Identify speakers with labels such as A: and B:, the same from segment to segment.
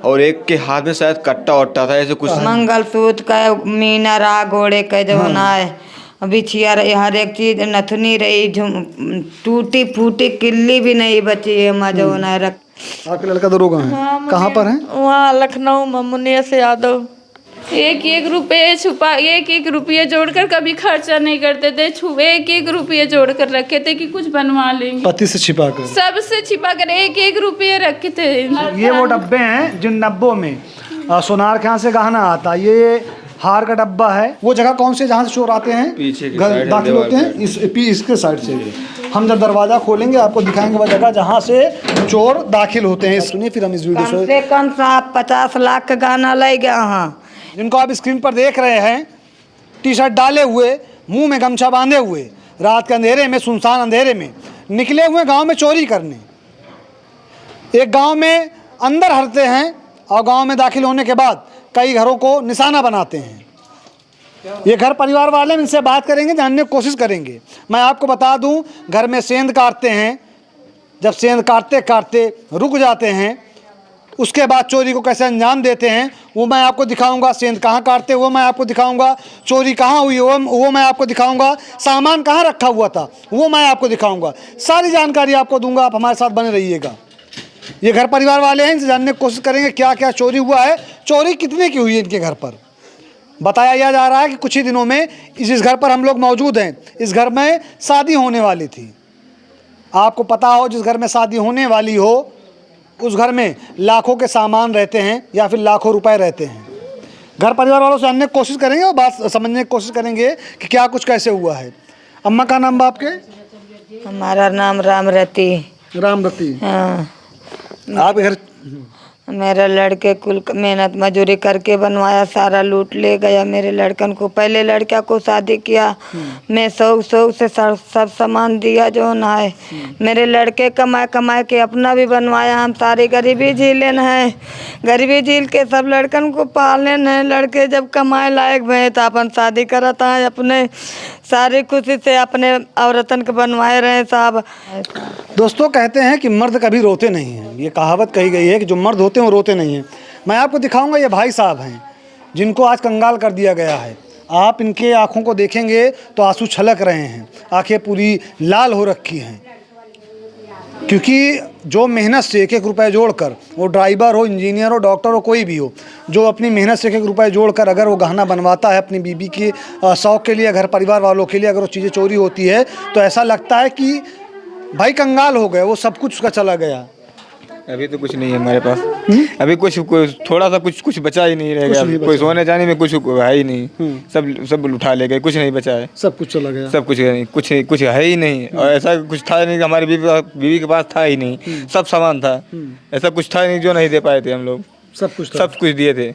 A: और एक के हाथ में शायद कट्टा वट्टा था, ऐसे कुछ
B: मंगलसूत्र का, मीना रहा, घोड़े का जो ना है, बिछिया रही, हर एक चीज, नथुनी रही, टूटी फूटी किल्ली भी नहीं बची है। मजो ना रख।
C: आपके लड़का दरोगा है?
D: हाँ,
C: कहाँ पर है?
D: वहाँ लखनऊ में मुनियस यादव। एक एक रुपये छुपा, एक एक रुपये जोड़कर कभी खर्चा नहीं करते थे। एक एक रुपये जोड़कर रखे थे कि कुछ बनवा लेंगे।
C: पति से छिपा कर?
D: सबसे छिपा कर एक एक रुपये रखे थे।
C: ये वो डब्बे हैं जिन डब्बों में सोनार के यहाँ से गहना आता। ये हार का डब्बा है। वो जगह कौन से जहाँ से चोर आते हैं?
A: पीछे की
C: घर
A: साइड
C: दाखिल होते हैं इसके साइड से। हम जब दरवाजा खोलेंगे आपको दिखाएंगे वो जगह जहाँ से चोर दाखिल होते हैं। सुनिए फिर हम इस वीडियो
B: कम से कम 50 लाख का गाना ले गया। हाँ,
C: जिनको आप स्क्रीन पर देख रहे हैं, टी शर्ट डाले हुए, मुंह में गमछा बांधे हुए, रात के अंधेरे में, सुनसान अंधेरे में निकले हुए गांव में चोरी करने। एक गांव में अंदर हटते हैं और गांव में दाखिल होने के बाद कई घरों को निशाना बनाते हैं। ये घर परिवार वाले, इनसे बात करेंगे, जानने की कोशिश करेंगे। मैं आपको बता दूं, घर में सेंध काटते हैं। जब सेंध काटते काटते रुक जाते हैं, उसके बाद चोरी को कैसे अंजाम देते हैं वो मैं आपको दिखाऊंगा। सेंध कहाँ काटते वो मैं आपको दिखाऊंगा। चोरी कहाँ हुई वो मैं आपको दिखाऊंगा। सामान कहाँ रखा हुआ था वो मैं आपको दिखाऊंगा। सारी जानकारी आपको दूंगा। आप हमारे साथ बने रहिएगा। ये घर परिवार वाले हैं, इनसे जानने की कोशिश करेंगे क्या क्या चोरी हुआ है, चोरी कितने की हुई है इनके घर पर। बताया जा रहा है कि कुछ ही दिनों में जिस घर पर हम लोग मौजूद हैं, इस घर में शादी होने वाली थी। आपको पता हो, जिस घर में शादी होने वाली हो उस घर में लाखों के सामान रहते हैं या फिर लाखों रुपए रहते हैं। घर परिवार वालों से जानने की कोशिश करेंगे और बात समझने की कोशिश करेंगे कि क्या कुछ कैसे हुआ है। अम्मा का नाम आपके?
B: हमारा नाम रामरती।
C: रामरती।
B: हाँ,
C: आप घर
B: मेरे लड़के कुल मेहनत मजूरी करके बनवाया, सारा लूट ले गया मेरे लड़कन को। पहले लड़का को शादी किया, मैं शौक से सब सामान दिया जो ना है। मेरे लड़के कमाए कमाए के अपना भी बनवाया। हम सारी गरीबी झीलन है, गरीबी झील के सब लड़कन को पालन है। लड़के जब कमाए लायक भे तो अपन शादी करता है, अपने सारी खुशी से अपने औरतन के बनवाए रहे साहब।
C: दोस्तों, कहते हैं कि मर्द कभी रोते नहीं हैं। ये कहावत कही गई है कि जो मर्द होते हैं वो रोते नहीं हैं। मैं आपको दिखाऊंगा, ये भाई साहब हैं जिनको आज कंगाल कर दिया गया है। आप इनके आंखों को देखेंगे तो आंसू छलक रहे हैं, आंखें पूरी लाल हो रखी हैं, क्योंकि जो मेहनत से एक एक रुपये जोड़कर, वो ड्राइवर हो, इंजीनियर हो, डॉक्टर हो, कोई भी हो, जो अपनी मेहनत से एक एक रुपये जोड़कर अगर वो गहना बनवाता है अपनी बीबी के शौक़ के लिए, घर परिवार वालों के लिए, अगर वो चीज़ें चोरी होती है तो ऐसा लगता है कि भाई कंगाल हो गए, वो सब कुछ उसका चला गया।
A: अभी तो कुछ नहीं है हमारे पास। अभी कुछ थोड़ा सा कुछ बचा ही नहीं रह गया। कोई सोने जाने में कुछ है ही नहीं। सब उठा ले गए, कुछ नहीं बचा है।
C: सब कुछ चला गया।
A: सब कुछ है ही नहीं। और ऐसा कुछ था नहीं कि हमारी बीवी के पास था ही नहीं। सब सामान था, ऐसा कुछ था नहीं जो नहीं दे पाए थे हम लोग।
C: सब कुछ
A: दिए थे।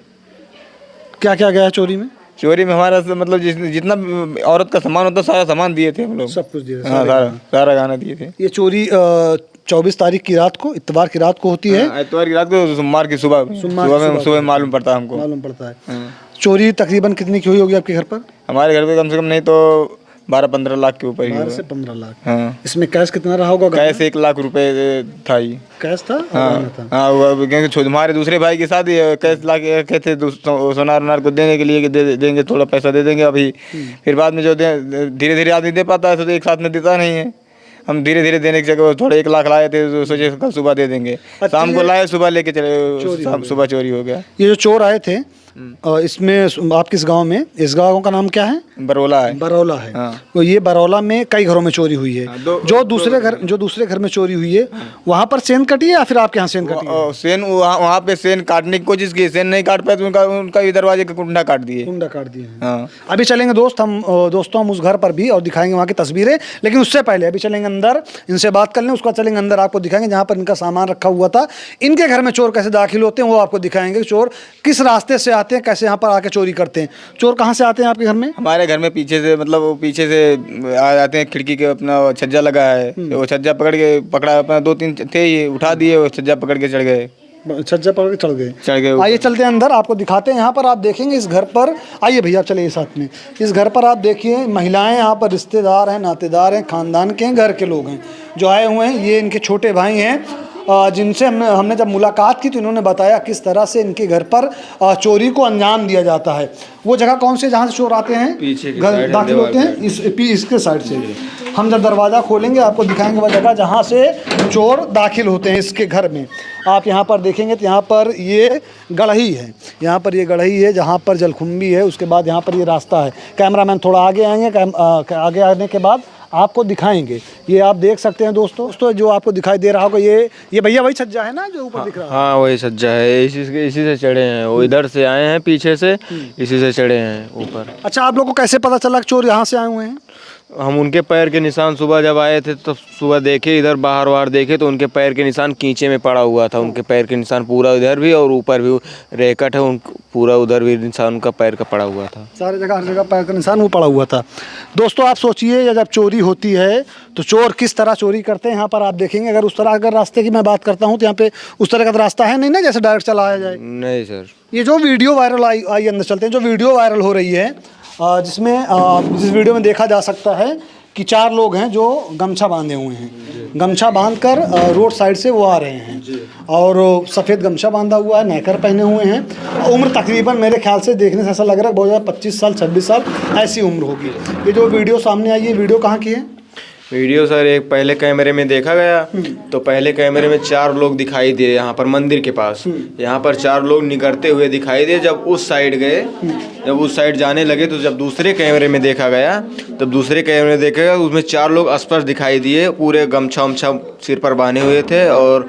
C: क्या क्या गया चोरी में?
A: चोरी में हमारा मतलब जितना औरत का सामान होता सारा सामान दिए थे हम लोग।
C: सब कुछ दिए थे।
A: हाँ, सारा गहना दिए थे।
C: ये चोरी 24 तारीख की रात को, इतवार की रात को होती है।
A: इतवार की रात को, सोमवार की सुबह मालूम पड़ता है हमको।
C: मालूम पड़ता है। चोरी तकरीबन कितनी की हुई होगी आपके घर पर?
A: हमारे घर पे कम से कम नहीं तो 12-15 लाख के ऊपर।
C: 12 से 15 लाख।
A: हाँ।
C: इसमें कैश कितना रहा होगा?
A: कैश 1 लाख रुपए था ही।
C: कैश था?
A: हाँ, क्योंकि हमारे दूसरे भाई के साथ ही कैश ला के रखे थे सोनार को देने के लिए कि देंगे, थोड़ा पैसा दे देंगे अभी। फिर बाद में जो धीरे धीरे आदमी दे पाता है तो एक साथ में देता नहीं है। हम धीरे धीरे देने की जगह थोड़े 1 लाख लाए थे तो सोचे कल सुबह दे देंगे। शाम को लाए, सुबह लेके चले, सुबह चोरी हो गया।
C: ये जो चोर आए थे इसमें आप किस गांव में? इस गांव का नाम क्या है?
A: बरौला है।
C: बरौला है।
A: हाँ।
C: तो ये बरौला में कई घरों में चोरी हुई है।
A: हाँ,
C: जो दूसरे घर में चोरी हुई है, वहाँ पर सेन कटी है या फिर आपके यहाँ सेन कटी है?
A: सेन वहाँ पे सेन काटने की कोशिश की, सेन नहीं काट पाए तो उनका भी दरवाजे का कुंडा काट दिए।
C: हाँ। अभी चलेंगे दोस्तों हम उस घर पर भी और दिखाएंगे वहाँ की तस्वीरें, लेकिन उससे पहले अभी चलेंगे अंदर, इनसे बात कर लें, उसका चलेंगे अंदर, आपको दिखाएंगे जहाँ पर इनका सामान रखा हुआ था। इनके घर में चोर कैसे दाखिल होते हैं वो आपको दिखाएंगे। चोर किस रास्ते से आते हैं, कैसे यहाँ पर आके चोरी करते हैं। चोर कहाँ से आते हैं आपके घर में?
A: हमारे घर में पीछे से, मतलब वो पीछे से आ जाते हैं। खिड़की के अपना छज्जा लगा है, वो छज्जा पकड़ा अपना 2-3 थे, ये उठा दिए, वो छज्जा पकड़ के चढ़ गए।
C: छज्जा पकड़ के चढ़ गए।
A: गए
C: आइए चलते हैं अंदर, आपको दिखाते हैं। यहाँ पर आप देखेंगे इस घर पर, आइए भैया चलिए साथ में। इस घर पर आप देखिए महिलाएं, यहाँ पर रिश्तेदार हैं, नातेदार हैं, खानदान के हैं, घर के लोग हैं जो आए हुए हैं। ये इनके छोटे भाई हैं जिनसे हमने जब मुलाकात की तो इन्होंने बताया किस तरह से इनके घर पर चोरी को अंजाम दिया जाता है। वो जगह कौन से जहाँ से चोर आते हैं,
A: पीछे
C: घर दाखिल होते हैं, इसके साइड से। हम जब दरवाज़ा खोलेंगे आपको दिखाएंगे वह जगह जहाँ से चोर दाखिल होते हैं इसके घर में। आप यहाँ पर देखेंगे तो यहाँ पर ये गढ़ही है, यहाँ पर ये गढ़ही है जहाँ पर जलकुंभी है। उसके बाद यहाँ पर ये रास्ता है। कैमरामैन थोड़ा आगे आएंगे, आगे आने के बाद आपको दिखाएंगे। ये आप देख सकते हैं दोस्तों जो आपको दिखाई दे रहा होगा, ये भैया वही छज्जा है ना जो ऊपर दिख रहा है?
E: हाँ वही सज्जा है, इसी से चढ़े हैं। वो इधर से आए हैं पीछे से, इसी से चढ़े हैं ऊपर।
C: अच्छा, आप लोगों को कैसे पता चला कि चोर यहाँ से आए हुए हैं?
E: हम उनके पैर के निशान सुबह जब आए थे तो सुबह देखे, इधर बाहर देखे तो उनके पैर के निशान कीचे में पड़ा हुआ था। उनके पैर के निशान पूरा इधर भी और ऊपर भी रेकट है, उन पूरा उधर भी निशान उनका पैर का पड़ा हुआ था।
C: सारे जगह, हर जगह पैर का निशान वो पड़ा हुआ था। दोस्तों आप सोचिए, या जब चोरी होती है तो चोर किस तरह चोरी करते हैं। यहाँ पर आप देखेंगे, अगर उस तरह अगर रास्ते की मैं बात करता हूँ तो यहाँ पे उस तरह का रास्ता है नहीं ना, जैसे डायरेक्ट चला आया जाए।
E: नहीं सर।
C: ये जो वीडियो वायरल आई अंदर चलते हैं, जो वीडियो वायरल हो रही है जिसमें जिस वीडियो में देखा जा सकता है कि 4 लोग हैं जो गमछा बांधे हुए हैं, गमछा बांधकर रोड साइड से वो आ रहे हैं और सफ़ेद गमछा बांधा हुआ है, नेकर पहने हुए हैं। उम्र तकरीबन मेरे ख्याल से देखने से ऐसा लग रहा है बहुत ज़्यादा 25 साल 26 साल ऐसी उम्र होगी। ये जो वीडियो सामने आई है, वीडियो कहाँ की है?
E: वीडियो सर एक पहले कैमरे में देखा गया तो पहले कैमरे में 4 लोग दिखाई दिए यहाँ पर मंदिर के पास। यहाँ पर 4 लोग निकलते हुए दिखाई दिए। जब उस साइड गए, जब उस साइड जाने लगे तो जब दूसरे कैमरे में देखा गया, तब दूसरे कैमरे में देखा गया उसमें 4 लोग स्पष्ट दिखाई दिए। पूरे गमछा उमछा सिर पर बांधे हुए थे और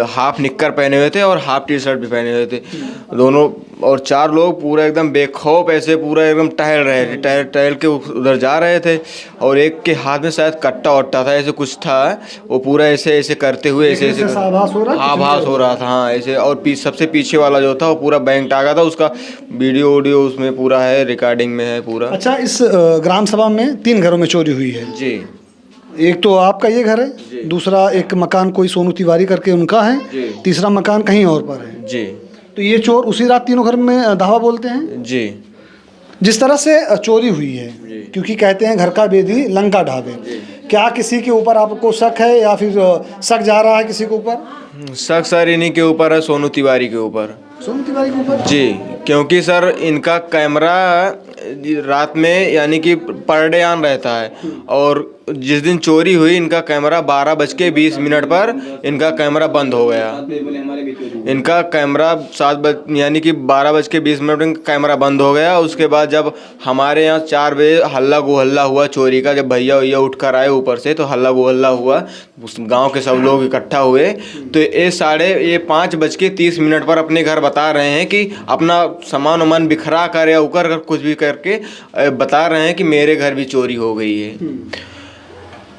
E: हाफ निक्कर पहने हुए थे और हाफ टी शर्ट भी पहने हुए थे दोनों। और 4 लोग पूरा एकदम बेखौफ ऐसे पूरा एकदम टहल रहे थे, टहल के उधर जा रहे थे। और एक के हाथ में शायद कट्टा वट्टा था, ऐसे कुछ था। वो पूरा ऐसे ऐसे करते हुए ऐसे
C: आभास
E: हो रहा था, हाँ ऐसे। और सबसे पीछे वाला जो था वो पूरा बैंक टागा था, उसका वीडियो उसमें पूरा है, रिकॉर्डिंग में है पूरा।
C: अच्छा, इस ग्राम सभा में 3 घरों में चोरी हुई है
E: जी।
C: एक तो आपका ये घर है, दूसरा एक मकान कोई सोनू तिवारी करके उनका है, तीसरा मकान कहीं और पर है
E: जी।
C: तो ये चोर उसी रात तीनों घर में धावा बोलते हैं
E: जी।
C: जिस तरह से चोरी हुई है, क्योंकि कहते हैं घर का बेदी लंका ढाबे। क्या किसी के ऊपर आपको शक है या फिर शक जा रहा है किसी के ऊपर?
E: शक सर इन्हीं के ऊपर है, सोनू तिवारी के ऊपर।
C: सोनू तिवारी के ऊपर
E: जी, क्योंकि सर इनका कैमरा रात में यानी कि पर डे ऑन रहता है। और जिस दिन चोरी हुई इनका कैमरा 12:20 पर इनका कैमरा बंद हो गया। इनका कैमरा 7 यानी कि 12:20 पर कैमरा बंद हो गया। उसके बाद जब हमारे यहाँ 4 बजे हल्ला गुहल्ला हुआ चोरी का, जब भैया भैया उठ कर आए ऊपर से तो हल्ला गुहल्ला हुआ, गांव के सब लोग इकट्ठा हुए। तो ये 5:30 पर अपने घर बता रहे हैं कि अपना सामान वामान बिखरा कर या उकर कर कुछ भी करके बता रहे हैं कि मेरे घर भी चोरी हो गई है।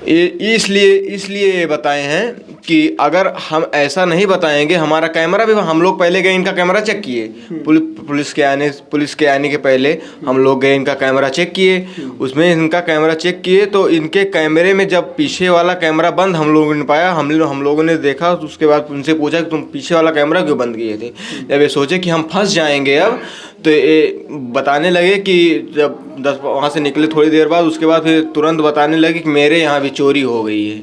E: इसलिए ये बताए हैं कि अगर हम ऐसा नहीं बताएंगे, हमारा कैमरा भी हम लोग पहले गए इनका कैमरा चेक किए, पुलिस के आने के पहले हम लोग गए इनका कैमरा चेक किए। उसमें इनका कैमरा चेक किए तो इनके कैमरे में जब पीछे वाला कैमरा बंद हम लोगों ने पाया, हम लोगों ने देखा तो उसके बाद उनसे पूछा कि तुम पीछे वाला कैमरा क्यों बंद किए थे। जब ये सोचे कि हम फंस जाएंगे अब, तो ये बताने लगे कि जब वहाँ से निकले थोड़ी देर बाद, उसके बाद फिर तुरंत बताने लगे कि मेरे यहाँ भी चोरी हो गई है।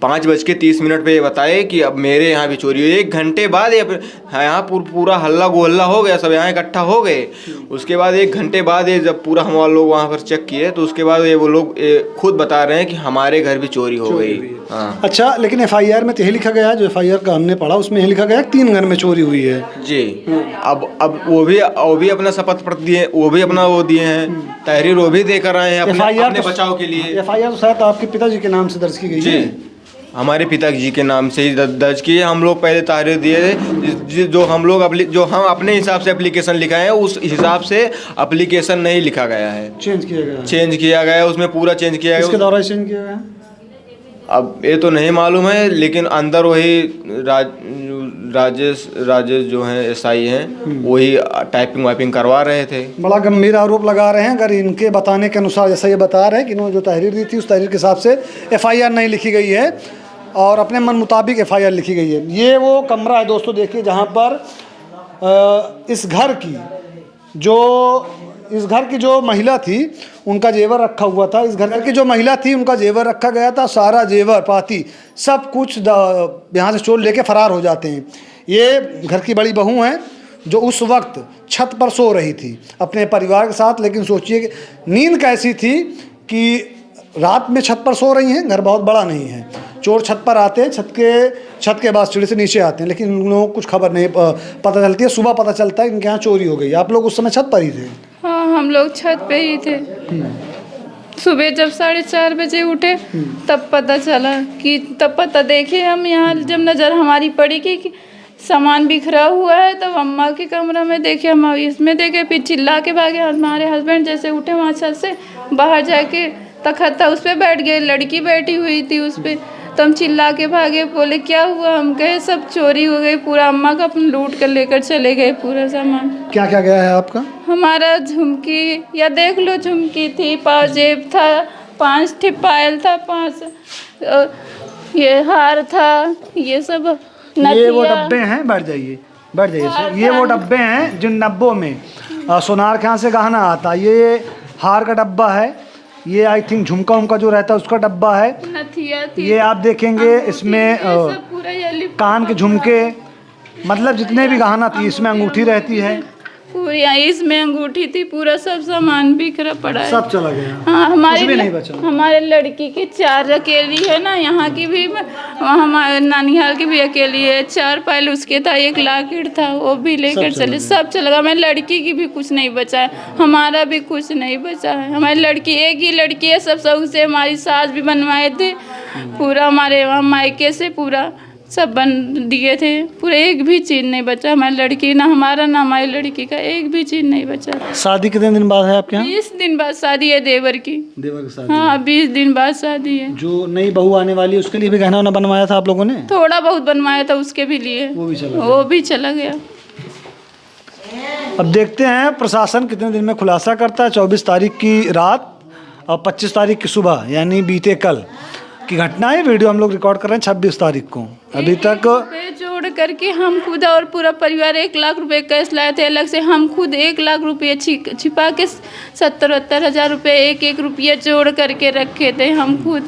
E: 5:30 पे ये बताए कि अब मेरे यहाँ भी चोरी हुई। 1 घंटे बाद यहाँ पूरा हल्ला गुहल्ला हो गया, सब यहाँ इकट्ठा हो गए। उसके बाद 1 घंटे बाद ये जब पूरा हम लोग वहाँ पर चेक किए तो उसके बाद वो लोग खुद बता रहे हैं कि हमारे घर भी चोरी हो गई। हाँ।
C: अच्छा, लेकिन FIR में तो यही लिखा गया है, जो FIR का हमने पढ़ा उसमें यही लिखा गया 3 घर में चोरी हुई है
E: जी। अब वो भी अपना शपथ पत्र दिए, वो भी अपना वो दिए हैं, तहरीर वो भी देकर आए हैं अपने बचाव के लिए।
C: FIR तो शायद आपके पिताजी के नाम से दर्ज की गई है।
E: जी, हमारे पिताजी के नाम से ही दर्ज किए। हम लोग पहले तहरीर दिए थे, जो हम अपने हिसाब से एप्लीकेशन लिखाए हैं उस हिसाब से एप्लीकेशन नहीं लिखा गया है, चेंज किया गया, उसमें पूरा चेंज किया गया।
C: इसके द्वारा चेंज किया गया,
E: अब ये तो नहीं मालूम है, लेकिन अंदर वही राजेश जो हैं SI हैं, वही टाइपिंग वाइपिंग करवा रहे थे।
C: बड़ा गंभीर आरोप लगा रहे हैं। अगर इनके बताने के अनुसार, जैसा ये बता रहे हैं कि इन्होंने जो तहरीर दी थी उस तहरीर के हिसाब से FIR नहीं लिखी गई है, और अपने मन मुताबिक FIR लिखी गई है। ये वो कमरा है दोस्तों, देखिए, जहाँ पर इस घर की जो महिला थी उनका जेवर रखा हुआ था। इस घर की जो महिला थी उनका जेवर रखा गया था, सारा जेवर पाती सब कुछ यहाँ से चोर लेके फरार हो जाते हैं। ये घर की बड़ी बहू हैं जो उस वक्त छत पर सो रही थी अपने परिवार के साथ। लेकिन सोचिए कि नींद कैसी थी कि रात में छत पर सो रही हैं, घर बहुत बड़ा नहीं है, चोर छत पर आते हैं, छत के बाद सीढ़ी से नीचे आते हैं, लेकिन उन लोगों को कुछ खबर नहीं पता चलती है। सुबह पता चलता है कि इनके यहाँ चोरी हो गई। आप लोग उस समय छत पर ही थे?
D: हाँ, हम लोग छत पे ही थे। सुबह जब 4:30 बजे उठे तब पता देखे हम, यहाँ जब नज़र हमारी पड़ी कि सामान बिखरा हुआ है, तब अम्मा के कमरा में देखे, हम इसमें देखे, फिर चिल्ला के भागे। हमारे हस्बैंड जैसे उठे वहाँ छत से, बाहर जाके तखत था उस पर बैठ गए, लड़की बैठी हुई थी उस पर, तो हम चिल्ला के भागे, बोले क्या हुआ? हम कहे सब चोरी हो गई, पूरा अम्मा का अपन लूट कर लेकर चले गए पूरा सामान।
C: क्या क्या गया है आपका?
D: हमारा झुमकी, या देख लो, झुमकी थी, पाजेब था, 5 ठे पायल था, 5 ये हार था, ये सब नथिया।
C: ये वो डब्बे हैं, बैठ जाइए सर। ये वो डब्बे हैं जिन डब्बों में सोनार के यहाँ से गहना आता। ये हार का डब्बा है, ये आई थिंक झुमका उमका जो रहता है उसका डब्बा है,
D: नथिया थी।
C: ये आप देखेंगे इसमें कान के झुमके, मतलब जितने भी गहना थी, इसमें अंगूठी रहती है
D: पूरी, इसमें अंगूठी थी, पूरा सब सामान बिखरा पड़ा है,
C: सब चला गया।
D: हाँ,
C: हमारे
D: हमारे लड़की की 4 अकेली है ना, यहाँ की भी, हमारे नानिहाल की भी अकेली है। 4 पायल उसके था, 1 लॉकेट था, वो भी लेकर चले, सब चला गया। हमारी लड़की की भी कुछ नहीं बचा है, हमारा भी कुछ नहीं बचा है। हमारी लड़की एक ही लड़की है, सब शौक से हमारी सास भी बनवाए थे, पूरा हमारे वहाँ मायके से पूरा सब बन दिए थे, पूरे एक भी चीज़ नहीं बचा। हमारी लड़की, ना हमारा ना हमारी लड़की का एक भी चीज़ नहीं बचा।
C: शादी कितने दिन बाद है आपके यहाँ?
D: 20 दिन बाद शादी है देवर की।
C: देवर की शादी?
D: हाँ, 20 दिन बाद शादी है।
C: जो नई बहू आने वाली है उसके लिए भी गहना वहना बनवाया था आप लोगों ने?
D: थोड़ा बहुत बनवाया था उसके भी लिए, वो भी चला गया।
C: अब देखते हैं प्रशासन कितने दिन में खुलासा करता है। 24 तारीख की रात और 25 तारीख की सुबह, यानी बीते कल की घटना है। वीडियो हम लोग रिकॉर्ड कर रहे हैं 26 तारीख को। अभी तक
D: जोड़ करके हम खुद और पूरा परिवार 1 लाख रुपए कैश लाए थे अलग से। हम खुद 1 लाख रुपये छिपा के 70-72 हज़ार रुपये एक रुपया जोड़ करके रखे थे हम खुद।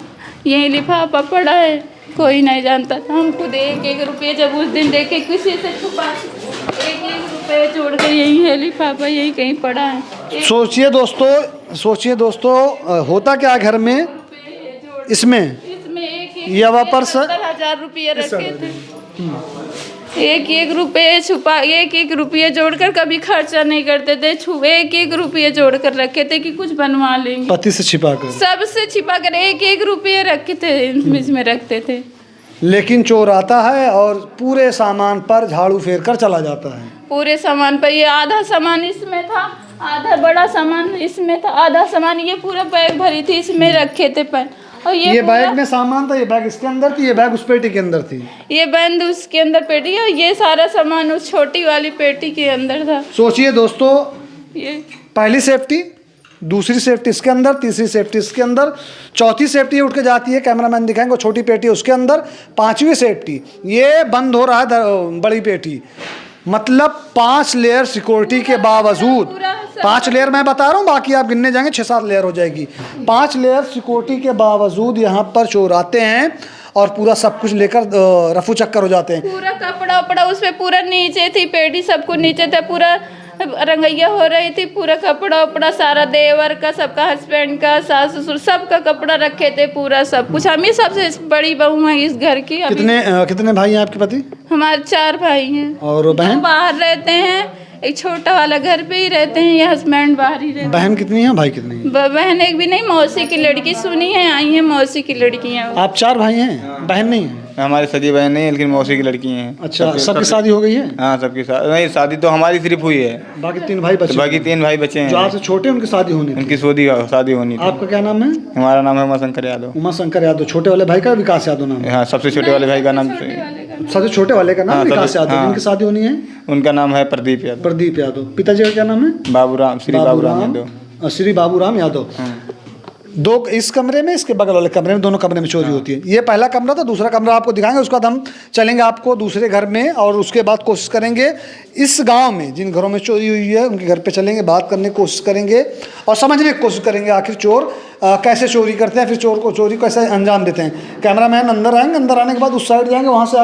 D: यही लिफाफा पड़ा है, कोई नहीं जानता था। हम खुद 1 रुपये जब उस दिन देखे किसी से छुपा, 1 रुपये जोड़ कर यही है लिफाफा, यही कहीं पड़ा है।
C: सोचिए दोस्तों होता क्या घर में, इसमें ये वापर
D: 70,000 रुपये रखे थे। 1 रुपये छुपा, 1 रुपये जोड़कर कभी खर्चा नहीं करते थे। 1 रुपये जोड़कर रखे थे कि कुछ बनवा लेंगे,
C: पति से छिपा कर,
D: सबसे छिपा कर 1 रुपये रखे थे, इसमें रखते थे।
C: लेकिन चोर आता है और पूरे सामान पर झाड़ू फेर कर चला जाता है।
D: पूरे सामान पर, ये आधा सामान इसमें था, आधा बड़ा सामान इसमें था, आधा सामान ये पूरा बैग भरी थी इसमें रखे थे पर। और ये
C: बैग में सामान था, ये बैग इसके अंदर थी, ये बैग उस पेटी के अंदर थी,
D: ये बंद उसके अंदर पेटी, और ये सारा सामान उस छोटी वाली पेटी के अंदर था।
C: सोचिए दोस्तों,
D: ये
C: पहली सेफ्टी, दूसरी सेफ्टी इसके अंदर, तीसरी सेफ्टी इसके अंदर, चौथी सेफ्टी उठ के जाती है, कैमरामैन दिखाएंगे, छोटी पेटी उसके अंदर, 5वीं सेफ्टी ये बंद हो रहा है बड़ी पेटी। मतलब 5 लेयर सिक्योरिटी के बावजूद, 5 लेयर मैं बता रहा हूँ, बाकी आप गिनने जाएंगे 6-7 लेयर हो जाएगी। 5 लेयर सिक्योरिटी के बावजूद यहाँ पर चोर आते हैं और पूरा सब कुछ लेकर रफू चक्कर हो जाते हैं।
D: पूरा कपड़ा उपड़ा उस पे पूरा नीचे थी, पेटी सब कुछ नीचे था, पूरा रंगैया हो रही थी, पूरा कपड़ा उपड़ा सारा देवर का, सबका हस्बैंड का, सास ससुर सबका कपड़ा रखे थे, पूरा सब कुछ। हम ही सबसे बड़ी बहू हैं इस घर की।
C: कितने भाई हैं आपके पति?
D: हमारे 4 भाई हैं।
C: और बहन?
D: बाहर रहते हैं, एक छोटा वाला घर पे ही रहते हैं, ये हस्बैंड बाहर ही रहते हैं।
C: बहन कितनी है, भाई कितनी है?
D: बहन एक भी नहीं, मौसी की लड़की सुनी है, आई है मौसी की लड़कियाँ।
C: आप 4 भाई हैं, बहन नहीं है?
A: हमारी सगी बहन नहीं है, लेकिन मौसी की लड़की हैं।
C: अच्छा, सबकी शादी हो गई है?
A: हाँ, सबकी नहीं, शादी तो हमारी सिर्फ हुई है,
C: बाकी 3 भाई बचे?
A: बाकी 3 भाई बचे हैं
C: जो आपसे छोटे, उनकी शादी होनी थी?
A: उनकी शादी होनी थी।
C: आपका क्या नाम है?
A: हमारा नाम है उमाशंकर यादव।
C: उमाशंकर यादव। छोटे वाले भाई का विकास यादव नाम है?
A: हाँ, सबसे छोटे वाले भाई का नाम,
C: सबसे छोटे वाले का नाम विकास यादव। इनकी शादी होनी है?
A: उनका नाम है प्रदीप यादव।
C: प्रदीप यादव। पिताजी का क्या नाम है?
A: बाबूराम, श्री बाबूराम यादव।
C: श्री बाबूराम यादव। दो इस कमरे में, इसके बगल वाले कमरे में, दोनों कमरे में चोरी होती है। ये पहला कमरा था, दूसरा कमरा आपको दिखाएंगे, उसके बाद हम चलेंगे आपको दूसरे घर में, और उसके बाद कोशिश करेंगे इस गांव में जिन घरों में चोरी हुई है उनके घर पे चलेंगे, बात करने की कोशिश करेंगे और समझने की कोशिश करेंगे आखिर चोर कैसे चोरी करते हैं, फिर चोर को चोरी कैसे अंजाम देते हैं। कैमरामैन अंदर आएंगे, अंदर आने के बाद उस साइड जाएंगे, वहाँ से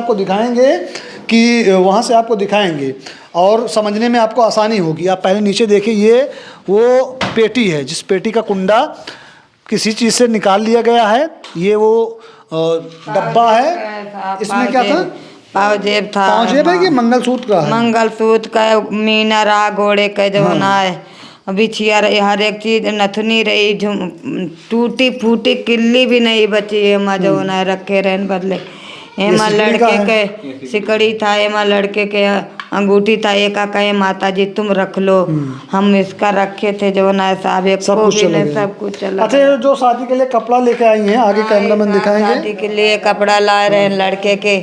C: आपको दिखाएंगे और समझने में आपको आसानी होगी। आप पहले नीचे देखिए, ये वो पेटी है जिस पेटी का कुंडा किसी चीज़ से निकाल लिया गया है। ये वो डब्बा है, इसमें क्या था?
B: पावजेब था।
C: पावजेब है कि मंगलसूत्र का है?
B: मंगलसूत्र का, मीना रहा, घोड़े का जो ना है, बिछिया रही, हर एक चीज, नथुनी रही, टूटी फूटी किल्ली भी नहीं बची है, जो ना रखे रहने बदले। एमा लड़के के सिकड़ी था, एमा लड़के के अंगूठी था, एक कहे माता जी तुम रख लो, हम इसका रखे थे जो ना साहब, एक
C: सब कुछ चला। अच्छा, जो शादी के लिए कपड़ा लेके आई हैं, आगे कैमरामैन दिखाएंगे।
B: शादी के लिए कपड़ा ला रहे हैं लड़के के,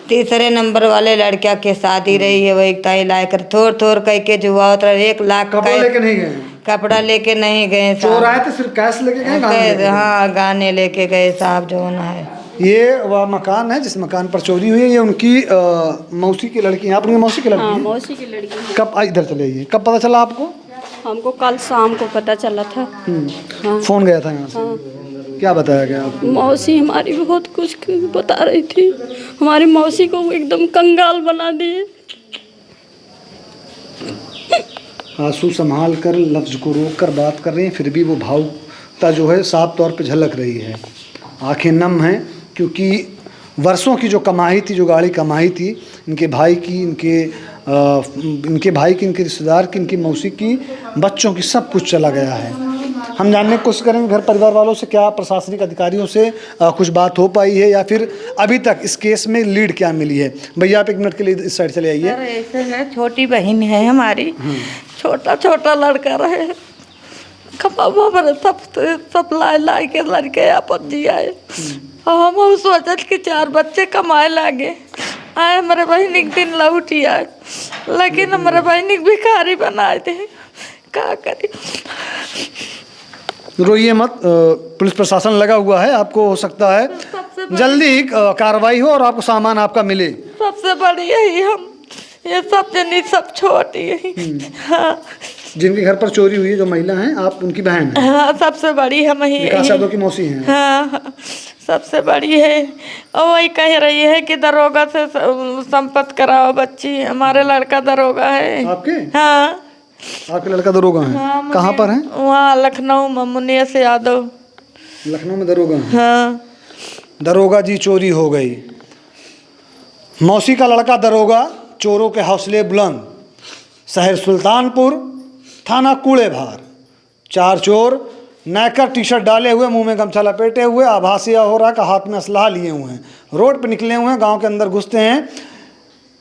B: तीसरे नंबर वाले लड़किया के शादी रही है, वही ताई लाकर थोड़ कह के जुआ उतरा 1 लाख
C: कपड़ा लेके नहीं गए?
B: कपड़ा लेके नहीं गए,
C: चोर आए थे, सिर्फ कैश लेके गए?
B: हाँ, गाने लेके गए साहब जो ना है।
C: ये वह मकान है जिस मकान पर चोरी हुई है, ये उनकी मौसी की लड़की है। आप उनकी मौसी की लड़की?
F: हाँ, मौसी की लड़की।
C: कब इधर चले आइए, कब पता चला आपको?
F: हमको कल शाम को पता चला था। हाँ।
C: फोन गया था यहाँ से?
F: हाँ।
C: क्या बताया गया आपको?
F: मौसी हमारी बहुत कुछ बता रही थी, हमारी मौसी को एकदम कंगाल बना दिए।
C: आंसू संभाल कर, लफ्ज़ को रोक कर बात कर रही हैं, फिर भी वो भावुकता जो है साफ तौर पे झलक रही है। आंखें नम हैं क्योंकि वर्षों की जो कमाई थी, जो गाड़ी कमाई थी, इनके भाई की, इनके रिश्तेदार की, इनकी मौसी की, बच्चों की, सब कुछ चला गया है। हम जानने की कोशिश करेंगे घर परिवार वालों से, क्या प्रशासनिक अधिकारियों से कुछ बात हो पाई है या फिर अभी तक इस केस में लीड क्या मिली है। भैया आप 1 मिनट के लिए इस साइड चले आइए।
B: ऐसे है, छोटी बहन है हमारी, छोटा लड़का रहे, सब ला के लड़के आपस जी आए, हम उस वजह के 4 बच्चे कमाए लागे आए, हमारे बहन एक दिन लौटी आए, लेकिन हमारे बहन भिखारी बनाए थे, क्या करें।
C: रोइए मत, पुलिस प्रशासन लगा हुआ है, आपको हो सकता है जल्दी ही कार्रवाई हो और आपको सामान आपका मिले।
B: सबसे बड़ी यही हम, ये सब जनी सब छोटी है। हाँ।
C: जिनके घर पर चोरी हुई है, जो महिला हैं, आप उनकी बहन हैं?
B: हाँ, सबसे बड़ी हम ही,
C: विकास यादव की मौसी हैं?
B: हाँ, सबसे बड़ी है। और वही कह रही है कि दरोगा से संपर्क कराओ बच्ची, हमारे लड़का दरोगा है।
C: आपके?
B: हाँ,
C: आपके लड़का दरोगा है?
B: हाँ,
C: कहाँ पर है?
B: वहाँ लखनऊ में, मुनिया यादव।
C: लखनऊ में दरोगा है?
B: हाँ।
C: दरोगा जी चोरी हो गई, मौसी का लड़का दरोगा, चोरों के हौसले बुलंद, शहर सुल्तानपुर, थाना कूड़े भार, 4 चोर नैकर टी शर्ट डाले हुए, मुंह में गमछा लपेटे हुए, आभासी हो रहा है कि हाथ में असलाह लिए हुए हैं, रोड पे निकले हुए हैं, गांव के अंदर घुसते हैं,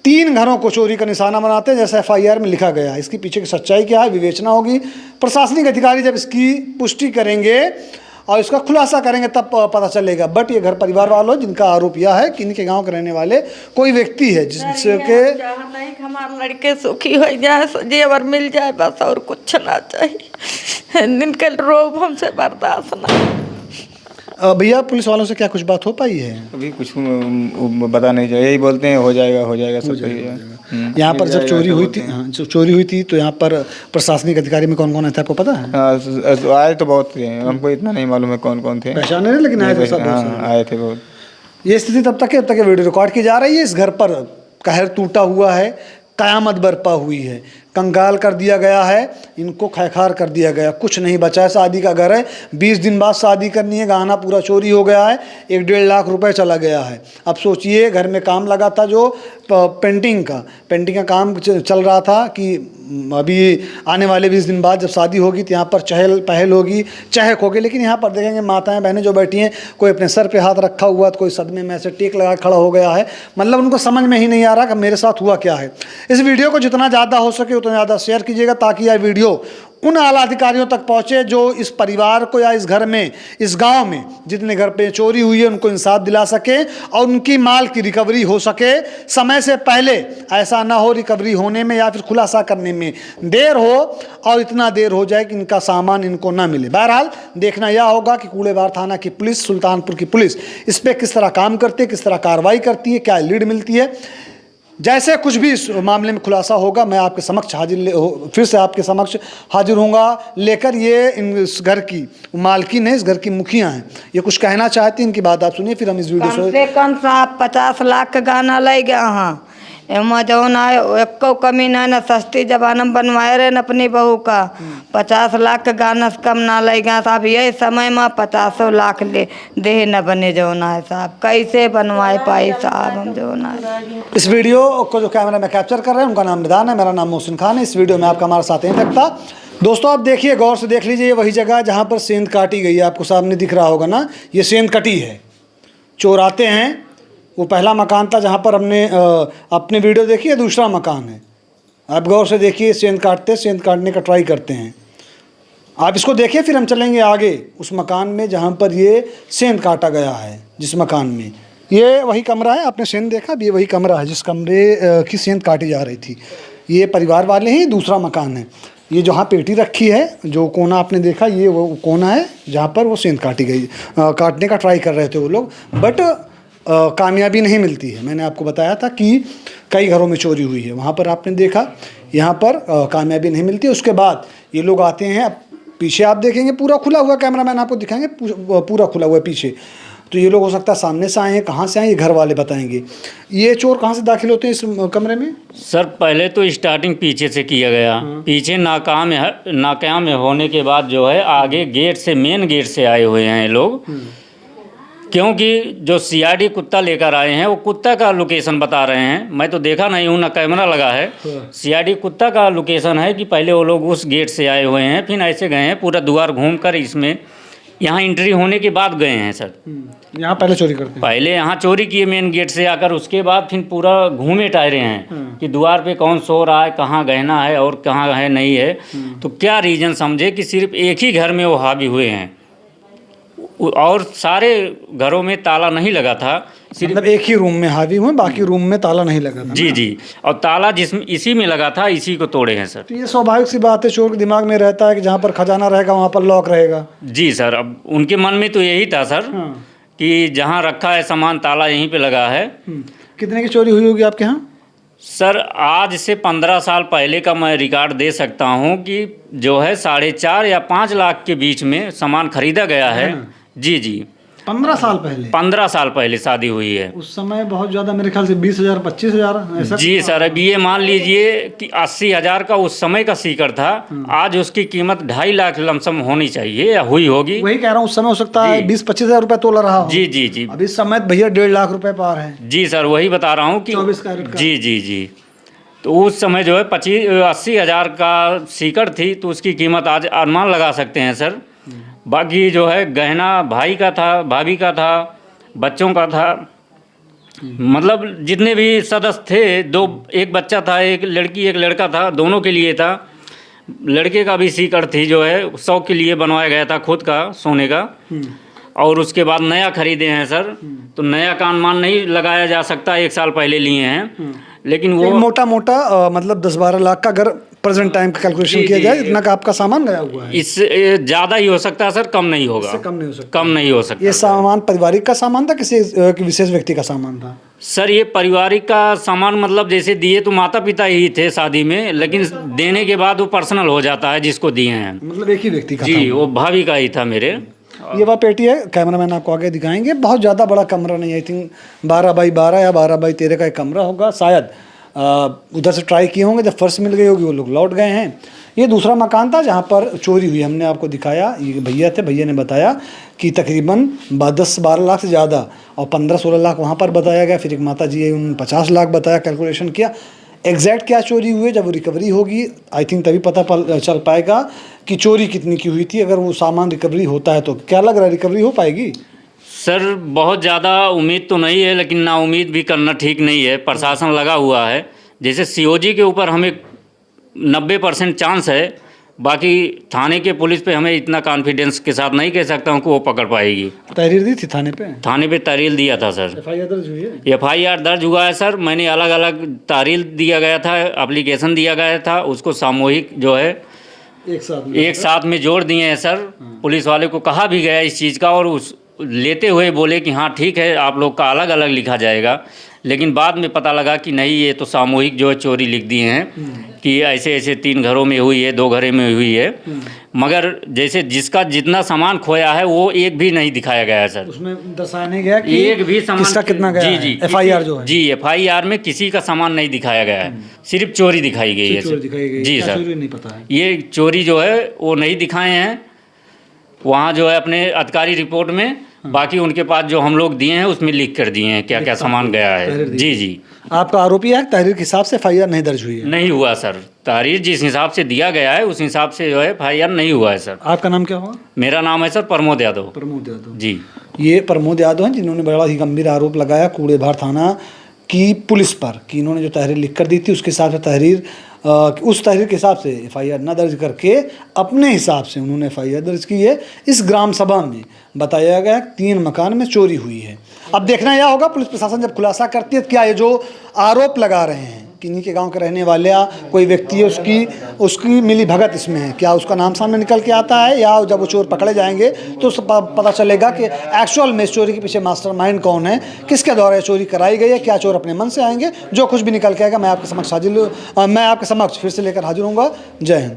C: 3 घरों को चोरी का निशाना बनाते हैं जैसा FIR में लिखा गया है। इसकी पीछे की सच्चाई क्या है, विवेचना होगी। प्रशासनिक अधिकारी जब इसकी पुष्टि करेंगे और इसका खुलासा करेंगे तब पता चलेगा। बट ये घर परिवार वालों जिनका आरोप यह है कि इनके गांव के रहने वाले कोई व्यक्ति है जिसके
B: हमारे लड़के सुखी हो जाए, जेवर मिल जाए, बस और कुछ ना चाहिए, इनके रोब हमसे बर्दाश्त ना।
C: भैया पुलिस वालों से क्या कुछ बात हो पाई है?
A: अभी कुछ बता नहीं चाहिए, यही बोलते हैं हो जाएगा सब सही है।
C: यहाँ पर जब चोरी हुई थी, हाँ, जब चोरी हुई थी तो यहाँ पर प्रशासनिक अधिकारी में कौन कौन आए थे, आपको पता है?
A: आए तो बहुत थे, हमको इतना नहीं मालूम है कौन कौन थे,
C: पहचाने नहीं, लेकिन आए थे सब।
A: आए थे बहुत।
C: ये स्थिति तब तक वीडियो रिकॉर्ड की जा रही है। इस घर पर कहर टूटा हुआ है, कयामत बरपा हुई है, कंगाल कर दिया गया है, इनको खैखार कर दिया गया, कुछ नहीं बचा है। शादी का घर है, 20 दिन बाद शादी करनी है, गहना पूरा चोरी हो गया है, 1-1.5 लाख रुपए चला गया है। अब सोचिए, घर में काम लगा था जो पेंटिंग का काम चल रहा था कि अभी आने वाले 20 दिन बाद जब शादी होगी तो यहाँ पर चहल पहल होगी, चहक होगी। लेकिन यहाँ पर देखेंगे माताएं बहनें जो बैठी हैं, कोई अपने सर पे हाथ रखा हुआ, तो कोई सदमे में ऐसे टेक लगा खड़ा हो गया है। मतलब उनको समझ में ही नहीं आ रहा कि मेरे साथ हुआ क्या है। इस वीडियो को जितना ज़्यादा हो सके उतना ज़्यादा शेयर कीजिएगा ताकि यह वीडियो उन आला अधिकारियों तक पहुँचे जो इस परिवार को या इस घर में, इस गांव में जितने घर पे चोरी हुई है उनको इंसाफ दिला सके और उनकी माल की रिकवरी हो सके समय से पहले। ऐसा ना हो रिकवरी होने में या फिर खुलासा करने में देर हो और इतना देर हो जाए कि इनका सामान इनको ना मिले। बहरहाल देखना यह होगा कि कूड़ेबार थाना की पुलिस, सुल्तानपुर की पुलिस इस पर किस तरह काम करती है, किस तरह कार्रवाई करती है, क्या लीड मिलती है। जैसे कुछ भी इस मामले में खुलासा होगा मैं आपके समक्ष फिर से आपके समक्ष हाजिर होऊंगा लेकर। ये इस घर की मालकिन है, इस घर की मुखिया हैं, ये कुछ कहना चाहती हैं, इनकी बात आप सुनिए फिर हम इस वीडियो
B: कम से कम साहब 50 लाख का गाना ले गया। हाँ एमा जौन आए एको कमी ना ना सस्ती जबानम बनवाए रहे न अपनी बहू का 50 लाख का गाना से कम ना ले गया साहब। यही समय में 50 लाख ले दे न बने जौन आए साहब, कैसे बनवाए पाई साहब हम जौन आए।
C: इस वीडियो को जो कैमरा में कैप्चर कर रहे हैं उनका नाम निदान है, मेरा नाम मोहसिन खान है। इस वीडियो में आपका हमारे साथ नहीं लगता। दोस्तों आप देखिए, गौर से देख लीजिए, ये वही जगह जहाँ पर सेंध काटी गई है, आपको सामने दिख रहा होगा ना, ये सेंध कटी है। चोर आते हैं, वो पहला मकान था जहाँ पर हमने अपने वीडियो देखी है, दूसरा मकान है। आप गौर से देखिए, सेंध काटने का ट्राई करते हैं। आप इसको देखिए फिर हम चलेंगे आगे उस मकान में जहाँ पर ये सेंध काटा गया है। जिस मकान में ये वही कमरा है, आपने सेंध देखा, अब ये वही कमरा है जिस कमरे की सेंध काटी जा रही थी। ये परिवार वाले हैं, दूसरा मकान है। ये जहाँ पेटी रखी है, जो कोना आपने देखा, ये वो कोना है जहाँ पर वो सेंध काटी गई। काटने का ट्राई कर रहे थे वो लोग, बट कामयाबी नहीं मिलती है। मैंने आपको बताया था कि कई घरों में चोरी हुई है, वहाँ पर आपने देखा, यहाँ पर कामयाबी नहीं मिलती। उसके बाद ये लोग आते हैं, पीछे आप देखेंगे पूरा खुला हुआ, कैमरामैन आपको दिखाएंगे पूरा खुला हुआ है पीछे। तो ये लोग हो सकता है सामने से आए हैं, कहाँ से आए ये घर वाले बताएंगे। ये चोर कहाँ से दाखिल होते हैं इस कमरे में?
G: सर पहले तो स्टार्टिंग पीछे से किया गया, पीछे नाकाम होने के बाद जो है आगे गेट से, मेन गेट से आए हुए हैं ये लोग। क्योंकि जो सीआईडी कुत्ता लेकर आए हैं वो कुत्ता का लोकेशन बता रहे हैं, मैं तो देखा नहीं हूँ, ना कैमरा लगा है। सीआईडी कुत्ता का लोकेशन है कि पहले वो लोग उस गेट से आए हुए हैं, फिर ऐसे गए हैं, पूरा द्वार घूम कर इसमें यहाँ एंट्री होने के बाद गए हैं सर।
C: यहाँ पहले चोरी करते हैं,
G: पहले यहाँ चोरी किए मेन गेट से आकर, उसके बाद फिर पूरा घूमे टायरे हैं कि द्वार पे कौन सो रहा है, कहाँ गहना है और कहाँ है नहीं है। तो क्या रीज़न समझे कि सिर्फ एक ही घर में वो हावी हुए हैं और सारे घरों में ताला नहीं लगा था, सिर्फ
C: मतलब एक ही रूम में हावी हुए, बाकी रूम में ताला नहीं लगा था।
G: जी जी, और ताला जिसमें इसी में लगा था, इसी को तोड़े हैं सर।
C: तो ये स्वाभाविक सी बात है, चोर के दिमाग में रहता है कि जहाँ पर खजाना रहेगा वहाँ पर लॉक रहेगा।
G: जी सर, अब उनके मन में तो यही था सर कि जहाँ रखा है सामान ताला यहीं पे लगा है।
C: कितने की चोरी हुई होगी आपके यहाँ?
G: सर आज से 15 साल पहले का मैं रिकॉर्ड दे सकता हूँ कि जो है 4.5 या 5 लाख के बीच में सामान खरीदा गया है। जी जी,
C: 15 साल पहले?
G: 15 साल पहले शादी हुई है।
C: उस समय बहुत ज़्यादा, मेरे ख्याल से 20,000 25,000 ऐसा।
G: जी सर, अब ये मान लीजिए कि 80,000 का उस समय का सीकर था, आज उसकी कीमत 2.5 लाख लमसम होनी चाहिए या हुई होगी।
C: वही कह रहा हूँ, उस समय हो सकता है 20-25,000 रुपये तोला रहा हो।
G: जी जी जी,
C: अब इस समय भैया 1.5 लाख रुपए पार है।
G: जी सर, वही बता रहा हूँ कि
C: 24 कैरेट का।
G: जी जी जी, तो उस समय जो है 80,000 का सीकर थी, तो उसकी कीमत आज अनुमान लगा सकते हैं सर। बाकी जो है गहना भाई का था, भाभी का था, बच्चों का था, मतलब जितने भी सदस्य थे, एक बच्चा था, एक लड़की एक लड़का था, दोनों के लिए था। लड़के का भी सीकर थी जो है शौक के लिए बनवाया गया था, खुद का सोने का। और उसके बाद नया खरीदे हैं सर, तो नया का अनुमान नहीं लगाया जा सकता, 1 साल पहले लिए हैं, लेकिन वो
C: मोटा मतलब 10-12 लाख का अगर प्रेजेंट टाइम का कैलकुलेशन किया जाए, इतना का आपका सामान गया हुआ है।
G: इससे ज़्यादा ही हो सकता है सर, कम नहीं होगा।
C: इससे कम नहीं हो सकता।
G: कम नहीं हो सकता।
C: ये सामान पारिवारिक का सामान था, किसी विशेष व्यक्ति का सामान था?
G: सर ये पारिवारिक का सामान, मतलब जैसे दिए तो माता पिता ही थे शादी में, लेकिन देने के बाद वो पर्सनल हो जाता है जिसको दिए हैं।
C: मतलब एक ही व्यक्ति का?
G: जी, वो भाभी का ही था मेरे।
C: ये वह पेटी है, कैमरामैन आपको आगे दिखाएंगे। बहुत ज़्यादा बड़ा कमरा नहीं, आई थिंक 12x12 या 12x13 का एक कमरा होगा शायद। उधर से ट्राई किए होंगे, जब फर्श मिल गई होगी वो लोग लौट गए हैं। ये दूसरा मकान था जहाँ पर चोरी हुई, हमने आपको दिखाया। ये भैया थे, भैया ने बताया कि तकरीबन 10-12 लाख से ज़्यादा, और 15-16 लाख वहाँ पर बताया गया। फिर एक माता जी है, उन्होंने 50 लाख बताया, कैलकुलेशन किया। एग्जैक्ट क्या चोरी हुई, जब वो रिकवरी होगी आई थिंक तभी पता चल पाएगा कि चोरी कितनी की हुई थी। अगर वो सामान रिकवरी होता है तो क्या लग रहा है रिकवरी हो पाएगी?
G: सर बहुत ज़्यादा उम्मीद तो नहीं है, लेकिन ना उम्मीद भी करना ठीक नहीं है। प्रशासन लगा हुआ है, जैसे सीओजी के ऊपर हमें 90% चांस है, बाकी थाने के पुलिस पे हमें इतना कॉन्फिडेंस के साथ नहीं कह सकता हूँ कि वो पकड़ पाएगी।
C: तहरीर दी थी थाने पे?
G: थाने पे तहरीर दिया था सर।
C: एफआईआर दर्ज हुई है?
G: एफआईआर दर्ज हुआ है सर। मैंने अलग अलग तहरीर दिया गया था, एप्लीकेशन दिया गया था, उसको सामूहिक जो है एक साथ में जोड़ दिए हैं सर। पुलिस वाले को कहा भी गया इस चीज़ का, और उस लेते हुए बोले कि हाँ ठीक है आप लोग का अलग अलग लिखा जाएगा, लेकिन बाद में पता लगा कि नहीं, ये तो सामूहिक जो है चोरी लिख दिए हैं कि ऐसे ऐसे 3 घरों में हुई है, 2 घरों में हुई है। मगर जैसे जिसका जितना सामान खोया है वो एक भी नहीं दिखाया गया है सर।
C: उसमें दर्शाया नहीं गया कि
G: एक भी सामान
C: किसका कितना गया
G: जी
C: है?
G: जी
C: एफआईआर जो है,
G: जी एफआईआर में किसी का सामान नहीं दिखाया गया है, सिर्फ चोरी दिखाई गई है।
C: चोरी दिखाई गई,
G: जी
C: क्या
G: सर,
C: चोरी नहीं पता है।
G: ये चोरी जो है वो नहीं दिखाए हैं वहाँ जो है अपने अधिकारी रिपोर्ट में। बाकी उनके पास जो हम लोग दिए हैं उसमें लिख कर दिए हैं क्या क्या सामान गया है। जी जी।
C: आपका आरोपी है तहरीर के हिसाब से एफआईआर नहीं दर्ज हुई है?
G: नहीं हुआ सर, तहरीर जिस हिसाब से दिया गया है उस हिसाब से जो है एफआईआर नहीं हुआ है सर।
C: आपका नाम क्या हुआ?
G: मेरा नाम है सर प्रमोद यादव।
C: प्रमोद यादव
G: जी।
C: ये प्रमोद यादव हैं जिन्होंने बड़ा ही गंभीर आरोप लगाया कूड़ेभार थाना की पुलिस पर कि इन्होंने जो तहरीर लिख कर दी थी उसके हिसाब से तहरीर उस तहरीर के हिसाब से एफआईआर न दर्ज करके अपने हिसाब से उन्होंने एफआईआर दर्ज की है। इस ग्राम सभा में बताया गया 3 मकान में चोरी हुई है। अब देखना यह होगा पुलिस प्रशासन जब खुलासा करती है क्या ये जो आरोप लगा रहे हैं कि इन्हीं के गांव के रहने वाले या कोई व्यक्ति है उसकी मिली भगत इसमें है, क्या उसका नाम सामने निकल के आता है, या जब वो चोर पकड़े जाएंगे तो पता चलेगा कि एक्चुअल में चोरी के पीछे मास्टरमाइंड कौन है, किसके द्वारा चोरी कराई गई है, क्या चोर अपने मन से आएंगे। जो कुछ भी निकल के आएगा मैं आपके समक्ष फिर से लेकर हाजिर होऊंगा। जय हिंद।